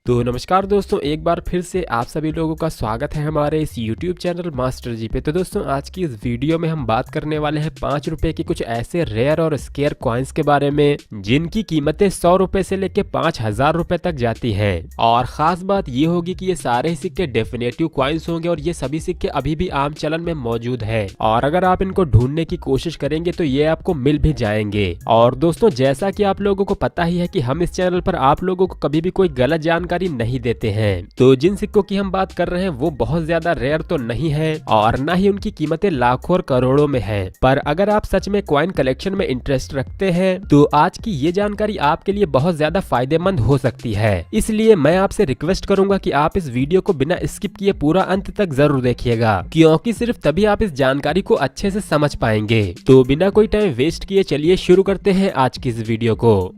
तो नमस्कार दोस्तों, एक बार फिर से आप सभी लोगों का स्वागत है हमारे इस YouTube चैनल मास्टर जी पे। तो दोस्तों, आज की इस वीडियो में हम बात करने वाले हैं 5 रुपए के कुछ ऐसे रेयर और स्केयर कॉइन्स के बारे में जिनकी कीमतें 100 रुपए से लेके 5000 रुपए तक जाती हैं। और खास बात ये होगी कि ये सारे ही सिक्के डेफिनेटिव कॉइन्स होंगे और ये सभी सिक्के अभी भी आम चलन में मौजूद है। और अगर आप इनको ढूंढने की कोशिश करेंगे तो ये आपको मिल भी जाएंगे। और दोस्तों, जैसा कि आप लोगों को पता ही है कि हम इस चैनल पर आप लोगों को कभी भी कोई गलत जानकारी नहीं देते हैं। तो जिन सिक्कों की हम बात कर रहे हैं वो बहुत ज्यादा रेयर तो नहीं है और ना ही उनकी कीमतें लाखों और करोड़ों में है। पर अगर आप सच में कॉइन कलेक्शन में इंटरेस्ट रखते हैं तो आज की ये जानकारी आपके लिए बहुत ज्यादा फायदेमंद हो सकती है। इसलिए मैं आपसे रिक्वेस्ट करूंगा कि आप इस वीडियो को बिना स्किप किए पूरा अंत तक जरूर देखिएगा, क्योंकि सिर्फ तभी आप इस जानकारी को अच्छे से समझ पाएंगे। तो बिना कोई टाइम वेस्ट किए चलिए शुरू करते हैं आज की इस वीडियो को।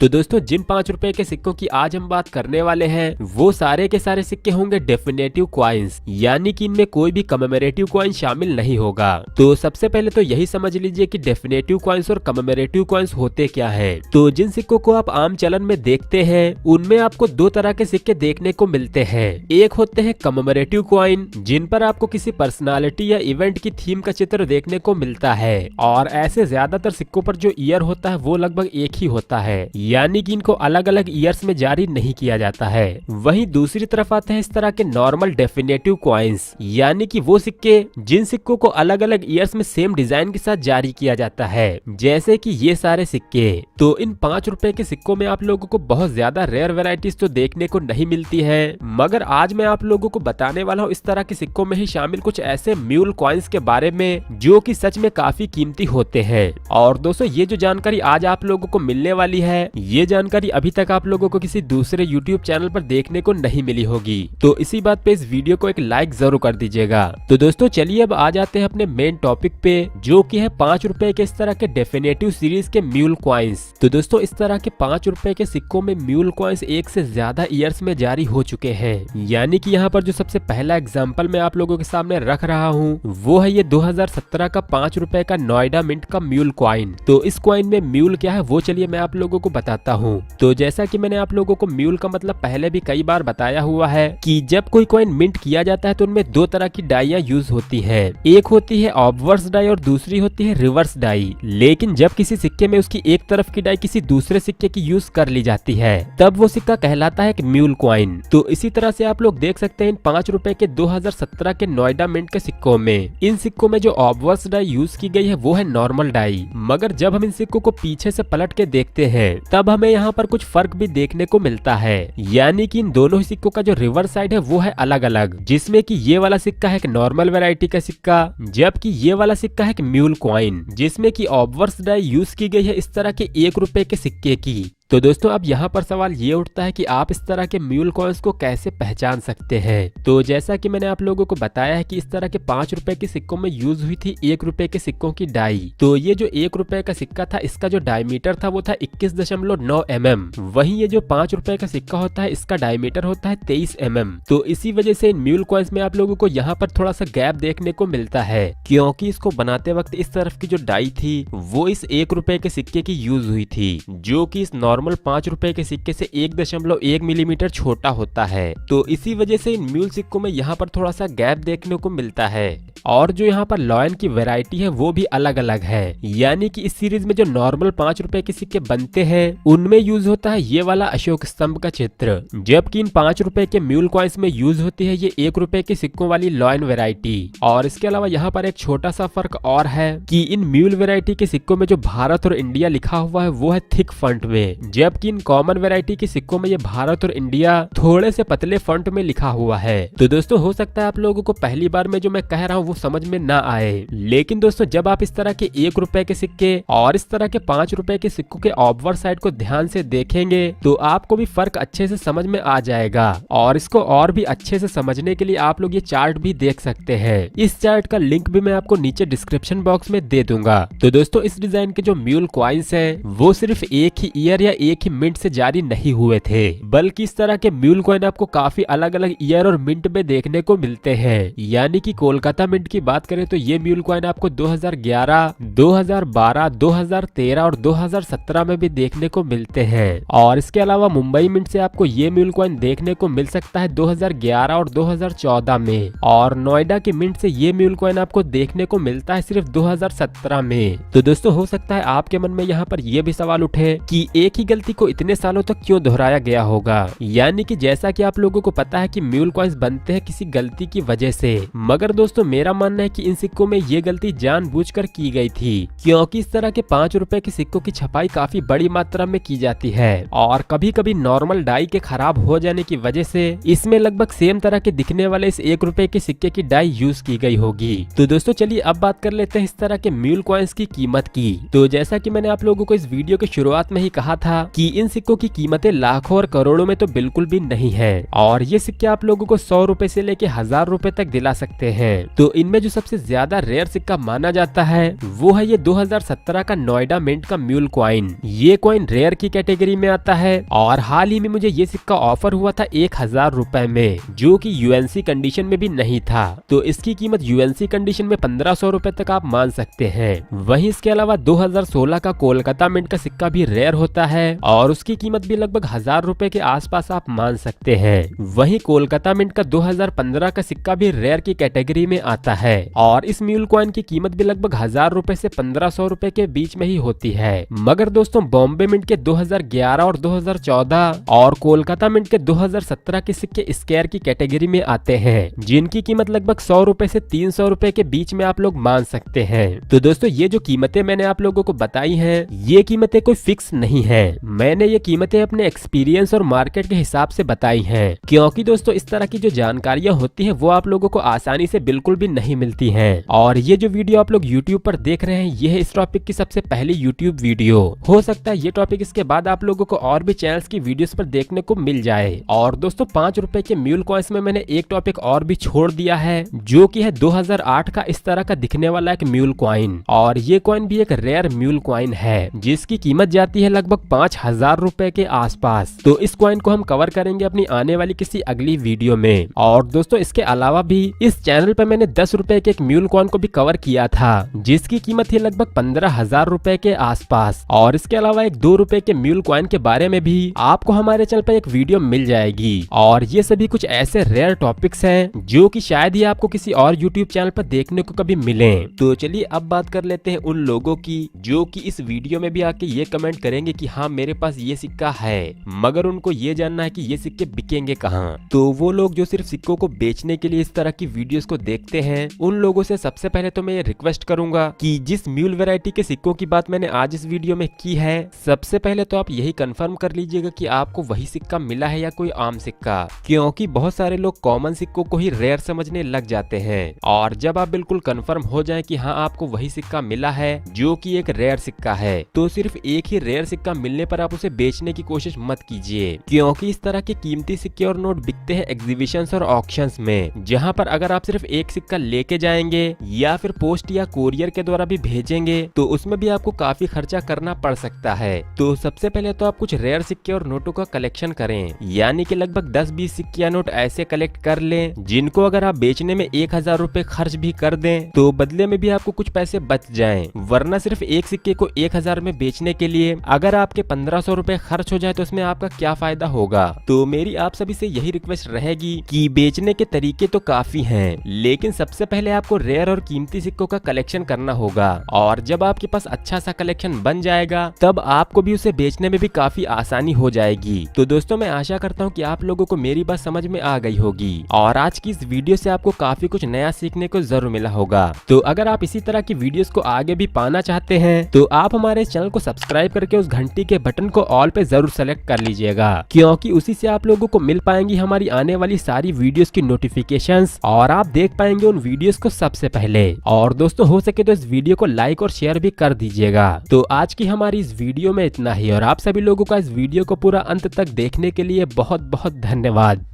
तो दोस्तों, जिन 5 रुपए के सिक्कों की आज हम बात करने वाले हैं वो सारे के सारे सिक्के होंगे डेफिनेटिव कॉइन्स, यानी कि इनमें कोई भी कमेमोरेटिव कॉइन शामिल नहीं होगा। तो सबसे पहले तो यही समझ लीजिए कि डेफिनेटिव कॉइन्स और कमेमोरेटिव कॉइन्स होते क्या हैं। तो जिन सिक्कों को आप आम चलन में देखते हैं उनमें आपको दो तरह के सिक्के देखने को मिलते हैं। एक होते हैं कमेमोरेटिव कॉइन, जिन पर आपको किसी पर्सनालिटी या इवेंट की थीम का चित्र देखने को मिलता है, और ऐसे ज्यादातर सिक्कों पर जो ईयर होता है वो लगभग एक ही होता है, यानी कि इनको अलग अलग ईयर्स में जारी नहीं किया जाता है। वहीं दूसरी तरफ आते हैं इस तरह के नॉर्मल डेफिनेटिव कॉइन्स, यानी कि वो सिक्के जिन सिक्कों को अलग अलग ईयर्स में सेम डिजाइन के साथ जारी किया जाता है, जैसे कि ये सारे सिक्के। तो इन 5 रुपए के सिक्कों में आप लोगों को बहुत ज्यादा रेयर वेराइटीज तो देखने को नहीं मिलती है, मगर आज मैं आप लोगों को बताने वाला हूँ इस तरह के सिक्कों में ही शामिल कुछ ऐसे म्यूल कॉइन्स के बारे में जो कि सच में काफी कीमती होते हैं। और दोस्तों, ये जो जानकारी आज आप लोगों को मिलने वाली है ये जानकारी अभी तक आप लोगों को किसी दूसरे YouTube चैनल पर देखने को नहीं मिली होगी। तो इसी बात पे इस वीडियो को एक लाइक जरूर कर दीजिएगा। तो दोस्तों, चलिए अब आ जाते हैं अपने मेन टॉपिक पे, जो कि है 5 रुपए के इस तरह के डेफिनेटिव सीरीज के म्यूल कॉइन्स। तो दोस्तों, इस तरह के 5 रुपए के सिक्कों में म्यूल कॉइन्स एक से ज्यादा ईयर्स में जारी हो चुके हैं। यानी कि यहाँ पर जो सबसे पहला एग्जाम्पल मैं आप लोगों के सामने रख रहा हूँ वो है ये 2017 का 5 रुपए का नोएडा मिंट का म्यूल कॉइन। तो इस कॉइन में म्यूल क्या है वो चलिए मैं आप लोगों को बताता हूँ। तो जैसा कि मैंने आप लोगों को म्यूल का मतलब पहले भी कई बार बताया हुआ है कि जब कोई कॉइन मिंट किया जाता है तो उनमें दो तरह की डाइयां यूज होती हैं। एक होती है ऑब्वर्स डाई और दूसरी होती है रिवर्स डाई। लेकिन जब किसी सिक्के में उसकी एक तरफ की डाई किसी दूसरे सिक्के की यूज कर ली जाती है तब वो सिक्का कहलाता है म्यूल कॉइन। तो इसी तरह से आप लोग देख सकते हैं इन 5 रुपए के 2017 के नोएडा मिंट के सिक्कों में, इन सिक्कों में जो ऑब्वर्स डाई यूज की गई है वो है नॉर्मल डाई। मगर जब हम इन सिक्कों को पीछे से पलट के देखते हैं तब हमें यहाँ पर कुछ फर्क भी देखने को मिलता है, यानी कि इन दोनों ही सिक्कों का जो रिवर्स साइड है वो है अलग अलग, जिसमें कि ये वाला सिक्का है एक नॉर्मल वैरायटी का सिक्का, जबकि ये वाला सिक्का है एक म्यूल कॉइन जिसमें कि ऑब्वर्स डाई यूज की गई है इस तरह के 1 रुपए के सिक्के की। तो दोस्तों, अब यहाँ पर सवाल ये उठता है कि आप इस तरह के म्यूल कॉइन्स को कैसे पहचान सकते हैं। तो जैसा कि मैंने आप लोगों को बताया है कि इस तरह के 5 रुपए के सिक्कों में यूज हुई थी 1 रुपए के सिक्कों की डाई। तो ये जो 1 रुपए का सिक्का था इसका जो डायमीटर था वो था 21.9 mm। वहीं ये जो 5 रुपए का सिक्का होता है इसका डायमीटर होता है 23 mm। तो इसी वजह से इन म्यूल कॉइन्स में आप लोगों को यहाँ पर थोड़ा सा गैप देखने को मिलता है, क्योंकि इसको बनाते वक्त इस तरफ की जो डाई थी वो इस 1 रुपए के सिक्के की यूज हुई थी, जो कि इस नॉर्मल 5 रुपए के सिक्के से 1.1 मिलीमीटर छोटा होता है। तो इसी वजह से इन म्यूल सिक्कों में यहाँ पर थोड़ा सा गैप देखने को मिलता है। और जो यहाँ पर लॉयन की वैरायटी है वो भी अलग अलग है, यानी कि इस सीरीज में जो नॉर्मल 5 रुपए के सिक्के बनते हैं उनमें यूज होता है ये वाला अशोक स्तंभ का चित्र, जबकि इन 5 रुपए के म्यूल कॉइन्स में यूज होती है ये 1 रुपए के सिक्कों वाली लॉयन वैरायटी। और इसके अलावा यहाँ पर एक छोटा सा फर्क और है कि इन म्यूल वैरायटी के सिक्कों में जो भारत और इंडिया लिखा हुआ है वो है थिक फॉन्ट में, जबकि इन कॉमन वैरायटी के सिक्कों में ये भारत और इंडिया थोड़े से पतले फॉन्ट में लिखा हुआ है। तो दोस्तों, हो सकता है आप लोगों को पहली बार में जो मैं कह रहा हूँ वो समझ में ना आए, लेकिन दोस्तों जब आप इस तरह के 1 रुपए के सिक्के और इस तरह के 5 रुपए के सिक्कों के ऑब्वर्स साइड को ध्यान से देखेंगे तो आपको भी फर्क अच्छे से समझ में आ जाएगा। और इसको और भी अच्छे से समझने के लिए आप लोग ये चार्ट भी देख सकते हैं। इस चार्ट का लिंक भी मैं आपको नीचे डिस्क्रिप्शन बॉक्स में दे दूंगा। तो दोस्तों, इस डिजाइन के जो म्यूल कॉइन्स हैं वो सिर्फ एक ही ईयर या एक ही मिंट से जारी नहीं हुए थे, बल्कि इस तरह के म्यूल कॉइन आपको काफी अलग अलग ईयर और मिंट में देखने को मिलते हैं। यानी कि कोलकाता मिंट की बात करें तो ये म्यूल कॉइन आपको 2011, 2012, 2013 और 2017 में भी देखने को मिलते हैं। और इसके अलावा मुंबई मिंट से आपको ये म्यूल कॉइन देखने को मिल सकता है 2011 और 2014 में, और नोएडा के मिंट से ये म्यूल कॉइन आपको देखने को मिलता है सिर्फ 2017 में। तो दोस्तों हो सकता है आपके मन में यहाँ पर यह भी सवाल उठे कि एक ही गलती को इतने सालों तक क्यों दोहराया गया होगा। यानी कि जैसा कि आप लोगों को पता है कि म्यूल कॉइन्स बनते हैं किसी गलती की वजह से, मगर दोस्तों मेरा मानना है कि इन सिक्कों में ये गलती जानबूझकर की गई थी, क्योंकि इस तरह के 5 रुपए के सिक्कों की छपाई काफी बड़ी मात्रा में की जाती है और कभी कभी नॉर्मल डाई के खराब हो जाने की वजह से इसमें लगभग सेम तरह के दिखने वाले इस 1 रुपए के सिक्के की डाई यूज की गई होगी। तो दोस्तों चलिए अब बात कर लेते हैं इस तरह के म्यूल कॉइन्स की कीमत की। तो जैसा कि मैंने आप लोगों को इस वीडियो के शुरुआत में ही कहा था कि इन सिक्कों की कीमतें लाखों और करोड़ों में तो बिल्कुल भी नहीं है, और ये सिक्के आप लोगों को 100 रुपए से लेके 1000 रुपए तक दिला सकते हैं। तो इनमें जो सबसे ज्यादा रेयर सिक्का माना जाता है वो है ये 2017 का नोएडा मिंट का म्यूल कॉइन। ये कॉइन रेयर की कैटेगरी में आता है और हाल ही में मुझे ये सिक्का ऑफर हुआ था 1000 रुपए में, जो कि यूएनसी कंडीशन में भी नहीं था। तो इसकी कीमत यूएनसी कंडीशन में 1500 रुपए तक आप मान सकते हैं। वहीं इसके अलावा 2016 का कोलकाता मिंट का सिक्का भी रेयर होता है और उसकी कीमत भी लगभग 1000 रुपए के आसपास आप मान सकते हैं। वहीं कोलकाता मिंट का 2015 का सिक्का भी रेयर की कैटेगरी में आता है और इस म्यूल कॉइन की कीमत भी लगभग 1000 रुपए से 1500 रुपए के बीच में ही होती है। मगर दोस्तों बॉम्बे मिंट के 2011 और 2014 और कोलकाता मिंट के 2017 के सिक्के स्केयर की कैटेगरी में आते हैं, जिनकी कीमत लगभग 100 रुपए से 300 रुपए के बीच में आप लोग मान सकते हैं। तो दोस्तों ये जो कीमतें मैंने आप लोगों को बताई हैं, ये कीमतें कोई फिक्स नहीं है। मैंने ये कीमतें अपने एक्सपीरियंस और मार्केट के हिसाब से बताई हैं, क्योंकि दोस्तों इस तरह की जो जानकारियां होती हैं वो आप लोगों को आसानी से बिल्कुल भी नहीं मिलती हैं। और ये जो वीडियो आप लोग YouTube पर देख रहे हैं ये है इस टॉपिक की सबसे पहली YouTube वीडियो। हो सकता है ये टॉपिक इसके बाद आप लोगों को और भी चैनल्स की वीडियोस पर देखने को मिल जाए। और दोस्तों 5 रुपए के म्यूल कॉइन्स में मैंने एक टॉपिक और भी छोड़ दिया है, जो कि है 2008 का इस तरह का दिखने वाला एक म्यूल कॉइन। और ये कॉइन भी एक रेयर म्यूल कॉइन है जिसकी कीमत जाती है लगभग 5000 रुपए के आसपास। तो इस कॉइन को हम कवर करेंगे अपनी आने वाली किसी अगली वीडियो में। और दोस्तों इसके अलावा भी इस चैनल पर मैंने 10 रुपए के एक म्यूल कॉइन को भी कवर किया था, जिसकी कीमत थी लगभग 15,000 रुपए के आसपास। और इसके अलावा एक 2 रुपए के म्यूल कॉइन के बारे में भी आपको हमारे चैनल पर एक वीडियो मिल जाएगी। और ये सभी कुछ ऐसे रेयर टॉपिक्स हैं जो कि शायद ही आपको किसी और यूट्यूब चैनल पर देखने को कभी मिले। तो चलिए अब बात कर लेते हैं उन लोगों की जो कि इस वीडियो में भी आके ये कमेंट करेंगे कि हाँ मेरे पास ये सिक्का है, मगर उनको ये जानना है कि ये सिक्के बिकेंगे कहाँ। तो वो लोग जो सिर्फ सिक्कों को बेचने के लिए इस तरह की वीडियोस को देखते हैं, उन लोगों से सबसे पहले तो मैं ये रिक्वेस्ट करूंगा कि जिस म्यूल वैरायटी के सिक्कों की बात मैंने आज इस वीडियो में की है, सबसे पहले तो आप यही कंफर्म कर लीजिएगा कि आपको वही सिक्का मिला है या कोई आम सिक्का, क्योंकि बहुत सारे लोग कॉमन सिक्कों को ही रेयर समझने लग जाते हैं। और जब आप बिल्कुल कंफर्म हो जाए कि हाँ आपको वही सिक्का मिला है जो कि एक रेयर सिक्का है, तो सिर्फ एक ही रेयर सिक्का मिलने पर आप उसे बेचने की कोशिश मत कीजिए, क्योंकि इस तरह के कीमती सिक्के और नोट बिकते हैं एग्जीबिशंस और ऑक्शंस में, जहां पर अगर आप सिर्फ एक सिक्का लेके जाएंगे या फिर पोस्ट या कोरियर के द्वारा भी भेजेंगे तो उसमें भी आपको काफी खर्चा करना पड़ सकता है। तो सबसे पहले तो आप कुछ रेयर सिक्के और नोटों का कलेक्शन करें, यानी कि लगभग 10-20 सिक्के या नोट ऐसे कलेक्ट कर लें जिनको अगर आप बेचने में 1000 रुपए खर्च भी कर दें तो बदले में भी आपको कुछ पैसे बच जाएं। वरना सिर्फ एक सिक्के को 1000 में बेचने के लिए अगर आपके 1500 रुपए खर्च हो जाए तो इसमें आपका क्या फायदा होगा। तो मेरी आप सभी से यही रिक्वेस्ट रहेगी कि बेचने के तरीके तो काफी हैं, लेकिन सबसे पहले आपको रेयर और कीमती सिक्कों का कलेक्शन करना होगा। और जब आपके पास अच्छा सा कलेक्शन बन जाएगा तब आपको भी उसे बेचने में भी काफी आसानी हो जाएगी। तो दोस्तों मैं आशा करता हूँ कि आप लोगों को मेरी बात समझ में आ गई होगी और आज की इस वीडियो से आपको काफी कुछ नया सीखने को जरूर मिला होगा। तो अगर आप इसी तरह की वीडियोस को आगे भी पाना चाहते हैं तो आप हमारे चैनल को सब्सक्राइब करके उस घंटी के बटन को ऑल पे जरूर सेलेक्ट कर लीजिएगा, क्योंकि उसी से आप लोगों को मिल पाएंगी हमारी आने वाली सारी वीडियोस की नोटिफिकेशंस और आप देख पाएंगे उन वीडियोस को सबसे पहले। और दोस्तों हो सके तो इस वीडियो को लाइक और शेयर भी कर दीजिएगा। तो आज की हमारी इस वीडियो में इतना ही और आप सभी लोगों का इस वीडियो को पूरा अंत तक देखने के लिए बहुत बहुत धन्यवाद।